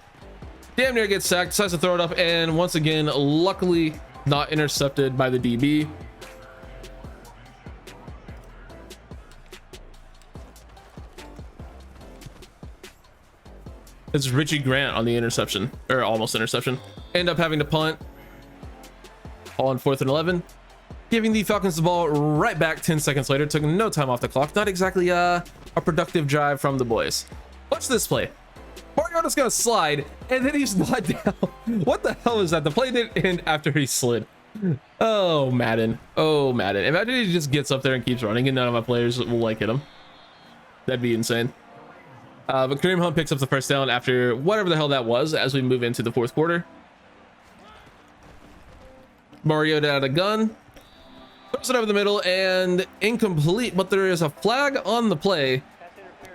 Damn near gets sacked, decides to throw it up, and once again, luckily not intercepted by the DB. It's Richie Grant on the interception, or almost interception. End up having to punt. All on 4th and 11. Giving the Falcons the ball right back 10 seconds later. Took no time off the clock. Not exactly a productive drive from the boys. Watch this play. Mariota's gonna slide, and then he's not down. What the hell is that? The play didn't end after he slid. Oh, Madden. Oh, Madden. Imagine he just gets up there and keeps running, and none of my players will hit him. That'd be insane. But Kareem Hunt picks up the first down after whatever the hell that was as we move into the fourth quarter. Mariota out of gun. Throws it over the middle and incomplete, but there is a flag on the play.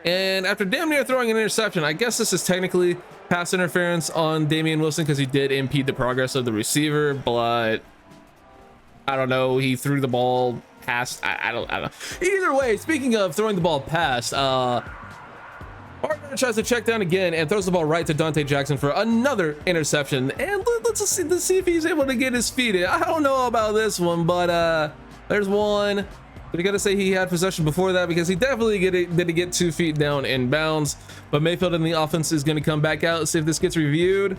And after damn near throwing an interception, I guess this is technically pass interference on Damian Wilson because he did impede the progress of the receiver, but I don't know. He threw the ball past. I don't know. Either way, speaking of throwing the ball past, Barber tries to check down again and throws the ball right to Dante Jackson for another interception. And let's see if he's able to get his feet in. I don't know about this one, but there's one. But you gotta say he had possession before that because he definitely did get 2 feet down in bounds. But Mayfield in the offense is gonna come back out and see if this gets reviewed.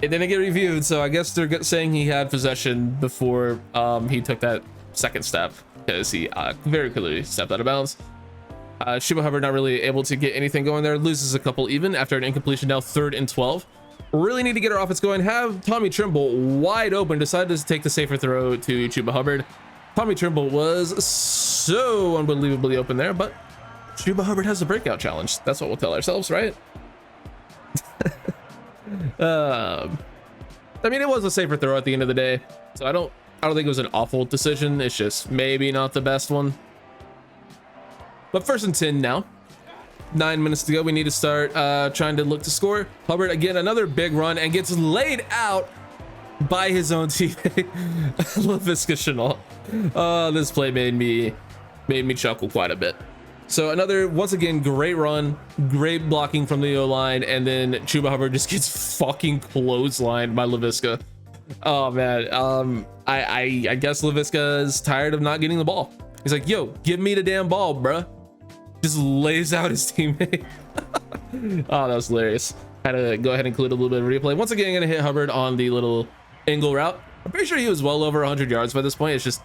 It didn't get reviewed, so I guess they're saying he had possession before he took that second step because he very clearly stepped out of bounds. Chuba Hubbard not really able to get anything going there, loses a couple even after an incompletion. Now 3rd and 12. Really need to get our offense going. Have Tommy Trimble wide open, decided to take the safer throw to Chuba Hubbard. Tommy Trimble was so unbelievably open there, but Chuba Hubbard has a breakout challenge. That's what we'll tell ourselves, right? I mean, it was a safer throw at the end of the day, so I don't think it was an awful decision. It's just maybe not the best one. But 1st and 10 now. 9 minutes to go. We need to start trying to look to score. Hubbard again, another big run and gets laid out by his own teammate, Laviska Shenault. This play made me chuckle quite a bit. So another, once again, great run, great blocking from the O-line, and then Chuba Hubbard just gets fucking clotheslined by Laviska. Oh man, I guess Laviska is tired of not getting the ball. He's like, yo, give me the damn ball, bruh. Just lays out his teammate. Oh, that was hilarious. Had to go ahead and include a little bit of replay. Once again, gonna hit Hubbard on the little angle route. I'm pretty sure he was well over 100 yards by this point. It's just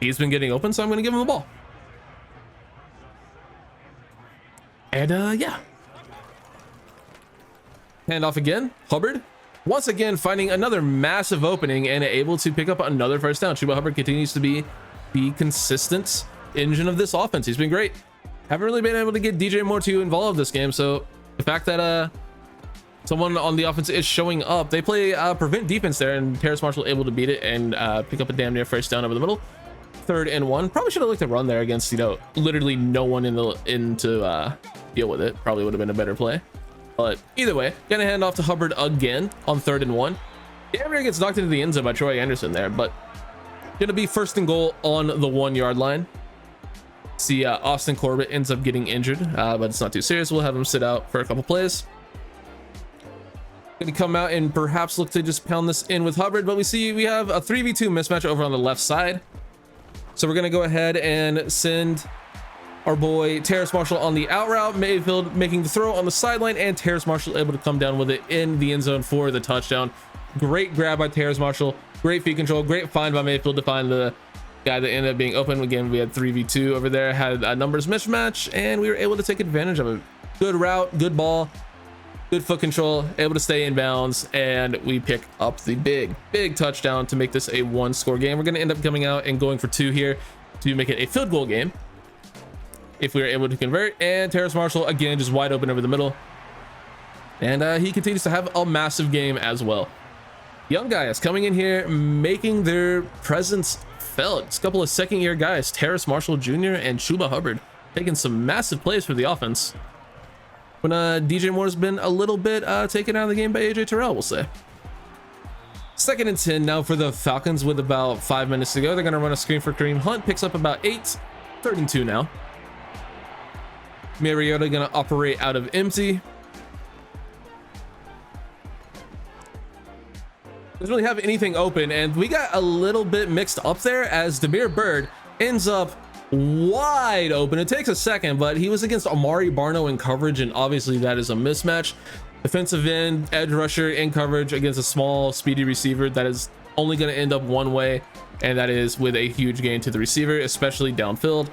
he's been getting open, so I'm gonna give him the ball. And yeah, handoff again. Hubbard once again finding another massive opening and able to pick up another first down. Chuba Hubbard continues to be the consistent engine of this offense. He's been great. Haven't really been able to get DJ Moore too involved this game, so the fact that someone on the offense is showing up, they play prevent defense there, and Terrace Marshall able to beat it and pick up a damn near first down over the middle. 3rd and 1. Probably should have looked to run there against, you know, literally no one to deal with it. Probably would have been a better play. But either way, gonna hand off to Hubbard again on 3rd and 1. Gabriel gets knocked into the end zone by Troy Anderson there, but gonna be 1st and goal on the 1-yard line. See, Austin Corbett ends up getting injured, but it's not too serious. We'll have him sit out for a couple plays. Gonna come out and perhaps look to just pound this in with Hubbard, but we have a 3v2 mismatch over on the left side. So we're gonna go ahead and send our boy Terrace Marshall on the out route. Mayfield making the throw on the sideline, and Terrace Marshall able to come down with it in the end zone for the touchdown. Great grab by Terrace Marshall. Great feet control. Great find by Mayfield to find the guy that ended up being open. Again, we had 3v2 over there, had a numbers mismatch, and we were able to take advantage of it. Good route, good ball, good foot control, able to stay in bounds, and we pick up the big touchdown to make this a 1-score game. We're going to end up coming out and going for 2 here to make it a field goal game if we are able to convert. And Terrace Marshall again just wide open over the middle, and he continues to have a massive game as well. Young guys coming in here making their presence felt. It's a couple of 2nd-year guys, Terrace Marshall Jr. and Chuba Hubbard, taking some massive plays for the offense when DJ Moore's been a little bit taken out of the game by AJ Terrell, we'll say. 2nd and 10 now for the Falcons with about 5 minutes to go. They're going to run a screen for Kareem Hunt, picks up about 8. 3rd and 2 now. Mariota going to operate out of empty. Doesn't really have anything open, and we got a little bit mixed up there as Damiere Byrd ends up wide open. It takes a second, but he was against Amari Barno in coverage, and obviously that is a mismatch. Defensive end, edge rusher in coverage against a small, speedy receiver. That is only going to end up one way, and that is with a huge gain to the receiver, especially downfield.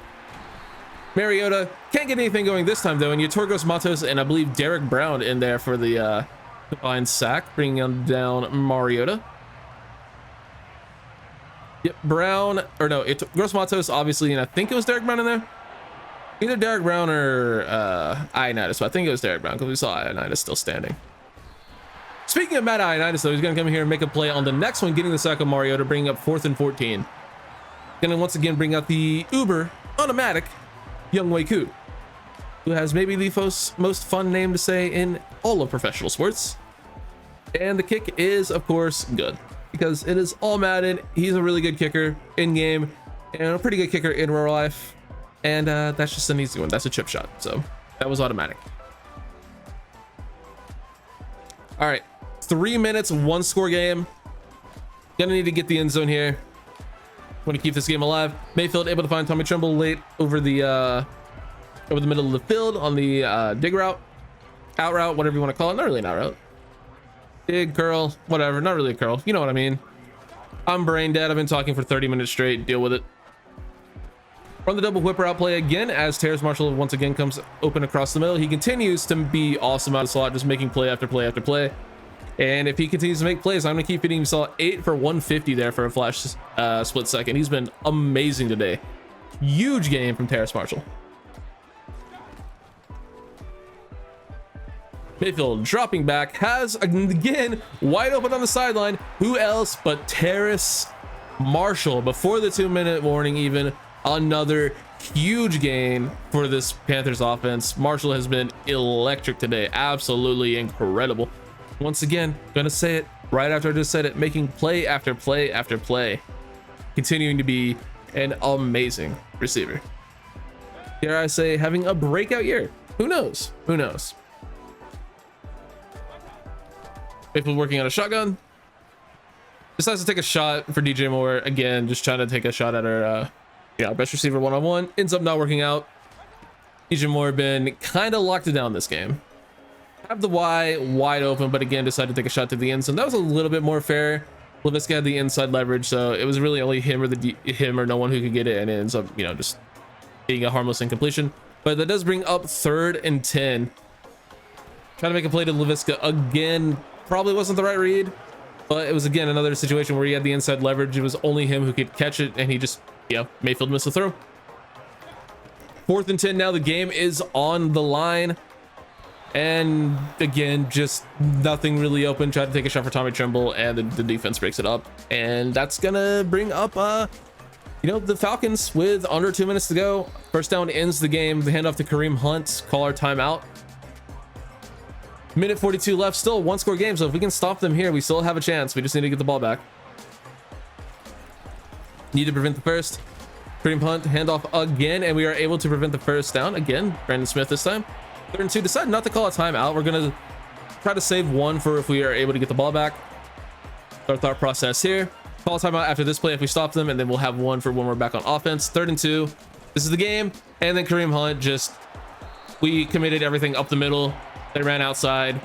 Mariota can't get anything going this time, though, and Yeturgos Matos and I believe Derek Brown in there for the combined sack, bringing down Mariota. Yep, Brown, or no, Gross Matos, obviously, and I think it was Derek Brown in there. Either Derek Brown or Ioannidis, but I think it was Derek Brown because we saw Ioannidis still standing. Speaking of Matt Ioannidis, though, he's going to come here and make a play on the next one, getting the sack of Mario to bring up 4th and 14. Going to once again bring out the uber automatic Young Wei Koo, who has maybe the most fun name to say in all of professional sports. And the kick is, of course, good because it is all Madden. He's a really good kicker in game and a pretty good kicker in real life. And that's just an easy one. That's a chip shot. So that was automatic. All right. 3 minutes, 1 score game. Gonna need to get the end zone here. Want to keep this game alive. Mayfield able to find Tommy Tremble late over the middle of the field on the dig route, out route, whatever you want to call it. Not really an out route. Dig, curl, whatever. Not really a curl. You know what I mean. I'm brain dead. I've been talking for 30 minutes straight. Deal with it. Run the double whipper out play again as Terrace Marshall once again comes open across the middle. He continues to be awesome out of slot, just making play after play after play. And if he continues to make plays, I'm going to keep hitting him. Saw 8 for 150 there for a flash split second. He's been amazing today. Huge game from Terrace Marshall. Mayfield dropping back, has again wide open on the sideline. Who else but Terrace Marshall before the 2-minute warning even. Another huge gain for this Panthers offense. Marshall has been electric today. Absolutely incredible. Once again, gonna say it right after I just said it, making play after play after play. Continuing to be an amazing receiver. Dare I say, having a breakout year. Who knows? Who knows? Mayfield working on a shotgun. Decides to take a shot for DJ Moore. Again, just trying to take a shot at our best receiver one-on-one. Ends up not working out. DJ Moore been kind of locked down this game. Have the Y wide open, but again, decided to take a shot to the end zone. That was a little bit more fair. Laviska had the inside leverage, so it was really only him or no one who could get it, and it ends up, just being a harmless incompletion. But that does bring up 3rd and 10. Trying to make a play to Laviska again. Probably wasn't the right read, but it was again another situation where he had the inside leverage. It was only him who could catch it, and he just, Mayfield missed the throw. 4th and 10 now. The game is on the line. And again, just nothing really open. Tried to take a shot for Tommy Tremble, and the defense breaks it up. And that's gonna bring up the Falcons with under 2 minutes to go. First down ends the game. The handoff to Kareem Hunt. Call our timeout. Minute 42 left. Still a 1-score game. So if we can stop them here, we still have a chance. We just need to get the ball back. Need to prevent the first. Kareem Hunt handoff again, and we are able to prevent the first down again. Brandon Smith this time. 3rd and 2. Decided not to call a timeout. We're gonna try to save one for if we are able to get the ball back. Our thought process here. Call a timeout after this play if we stop them, and then we'll have one for when we're back on offense. 3rd and 2. This is the game. And then Kareem Hunt we committed everything up the middle. They ran outside.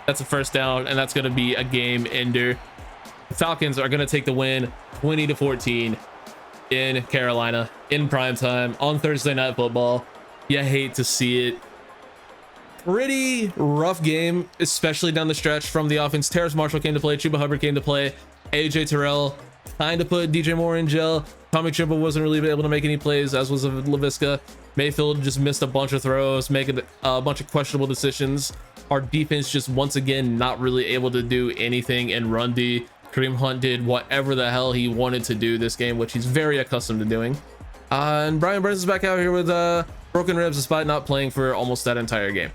That's a first down, and that's gonna be a game ender. The Falcons are gonna take the win 20-14 in Carolina in prime time on Thursday Night Football. You hate to see it. Pretty rough game, especially down the stretch from the offense. Terrace Marshall came to play. Chuba Hubbard came to play. AJ Terrell kind of put DJ Moore in jail. Tommy Tremble wasn't really able to make any plays, as was Laviska. Mayfield just missed a bunch of throws, making a bunch of questionable decisions. Our defense just once again not really able to do anything in run D. Kareem Hunt did whatever the hell he wanted to do this game, which he's very accustomed to doing. And Brian Burns is back out here with broken ribs despite not playing for almost that entire game.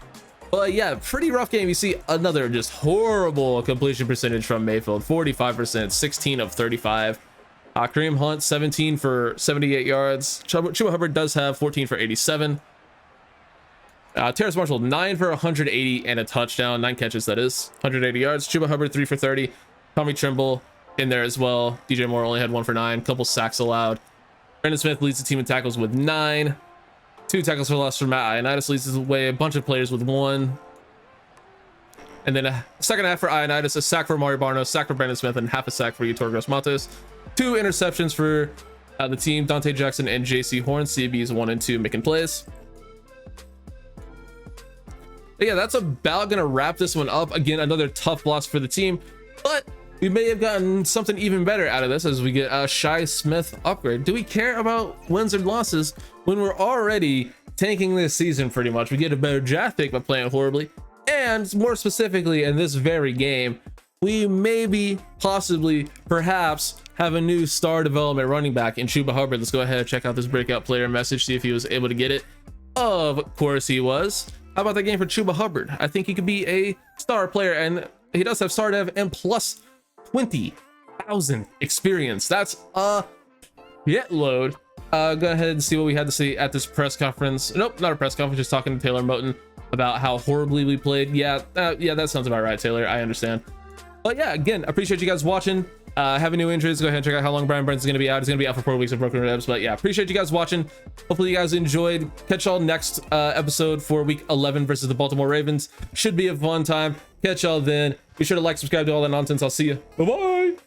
But yeah, pretty rough game. You see another just horrible completion percentage from Mayfield, 45%, 16 of 35. Kareem Hunt, 17 for 78 yards. Chuba Hubbard does have 14 for 87. Terrace Marshall, 9 for 180 and a touchdown, 9 catches, that is, 180 yards. Chuba Hubbard, 3 for 30. Tommy Tremble in there as well. DJ Moore only had 1 for 9, couple sacks allowed. Brandon Smith leads the team in tackles with 9. 2 tackles for loss from Matt Ioannidis leads the way. A bunch of players with 1. And then a second half for Ioannidis, a sack for Mario Barno, sack for Brandon Smith, and half a sack for Yetur Gross-Matos. 2 interceptions for the team, Dante Jackson and JC Horn. CBs 1 and 2 making plays. But yeah, that's about gonna wrap this one up. Again, another tough loss for the team, but we may have gotten something even better out of this as we get a Shi Smith upgrade. Do we care about wins or losses when we're already tanking this season pretty much. We get a better draft pick by playing horribly. And more specifically in this very game, we maybe, possibly, perhaps have a new star development running back in Chuba Hubbard. Let's go ahead and check out this breakout player message, see if he was able to get it. Of course he was. How about that game for Chuba Hubbard? I think he could be a star player, and he does have star dev and plus 20,000 experience. That's a shitload. Go ahead and see what we had to say at this press conference. Nope, not a press conference, just talking to Taylor Moton about how horribly we played. Yeah, that sounds about right, Taylor. I understand. But yeah, again, appreciate you guys watching. Have any new injuries, go ahead and check out how long Brian Burns is going to be out. He's going to be out for 4 weeks of broken ribs. But yeah, appreciate you guys watching. Hopefully you guys enjoyed. Catch y'all next episode for week 11 versus the Baltimore Ravens. Should be a fun time. Catch y'all then. Be sure to like, subscribe, do all that nonsense. I'll see you. Bye bye.